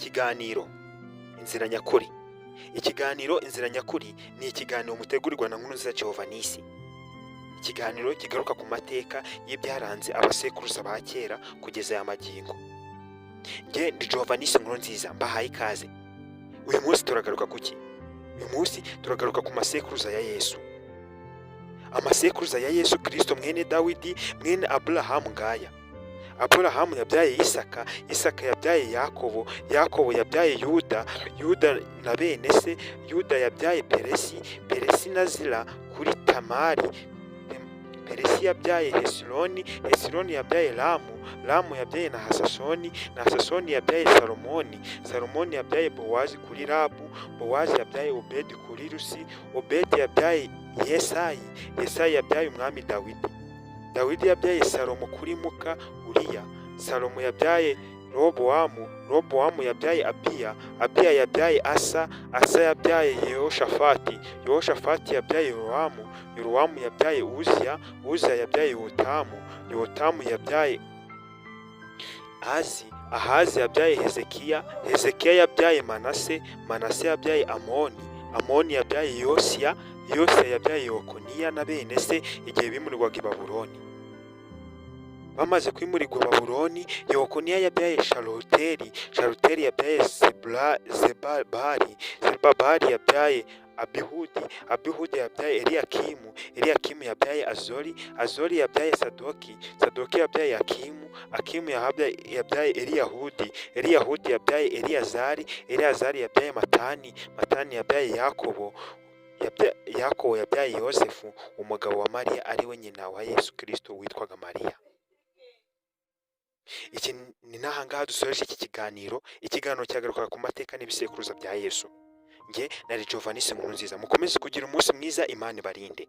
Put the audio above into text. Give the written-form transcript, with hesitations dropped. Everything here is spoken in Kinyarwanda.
Ikiganiro inzira nyakuri. Ikiganiro inzira nyakuri ni ikiganiro mutegurirwa na Nkurunziza Giovannis. Ikiganiro kigaruka ku mateka y'ibyaranze abasekuruza ba kera kugeza aya magingo. Njye ndi Giovannis Nkurunziza, mbahaye ikaze. Uyu munsi turagaruka kuki? Uyu munsi turagaruka ku masekuruza ya Yesu. Amasekuruza ya Yesu Kristo mwene Dawidi mwene Aburahamu ngaya. Aburahamu yabyaye Isaka, Isaka yabyaye Yakobo, Yakobo yabyaye Yuda, Yuda na bene se, Yuda yabyaye Peresi, Peresi na Zira kuri Tamari, Peresi yabyaye Hesironi, Hesironi yabyaye Ramu, Ramu yabyaye Nahasasoni, Nahasasoni yabyaye Salomoni, Salomoni yabyaye Bowazi kuri Rabu, Bowazi yabyaye Obedi kuri Rusi, Obedi yabyaye Yesayi, Yesayi yabyaye umwami Dawidi. Dawidi yabyaye Salomo kuri muka Uriya, Salomo yabyaye Robowamu, Robowamu yabyaye Abiya, Abiya yabyaye Asa, Asa yabyaye Yehoshafati, Yehoshafati yabyaye Yoramu, Yoramu yabyaye Uziya, Uziya yabyaye Yotamu, Yotamu yabyaye Ahazi, Ahazi yabyaye Hezekiya, Hezekiya yabyaye Manase, Manase yabyaye Amoni, Amoni yabyaye Yosiya, Yosiya yabyaye Yekoniya na bene se igihe bimurirwaga i Babuloni. Bamaze kwimurirwa i Babuloni, Yekoniya yabyaye Shaluteri, Shaluteri yabyaye Zebabari, Zebabari yabyaye Abihudi, Abihudi yabyaye Eliyakimu, Eliyakimu yabyaye Azori, Azori yabyaye Sadoki, Sadoki yabyaye Akimu, Akimu yabyaye Eliyahudi, Eliyahudi yabyaye Eliyazari, Eliyazari yabyaye Matani, Matani yabyaye Yakobo, Yakobo yabyaye Yosefu, umugabo wa Mariya ari we nyina wa Yesu Kristo witwaga Mariya. Iki ni n'ahangaha dusoreje iki kiganiro. Ikiganiro cyagarukaga ku mateka n'ibisekuruza bya Yesu. Njye nari Giovannis Nkurunziza. Mukomeze kugira umunsi mwiza, Imana ibarinde.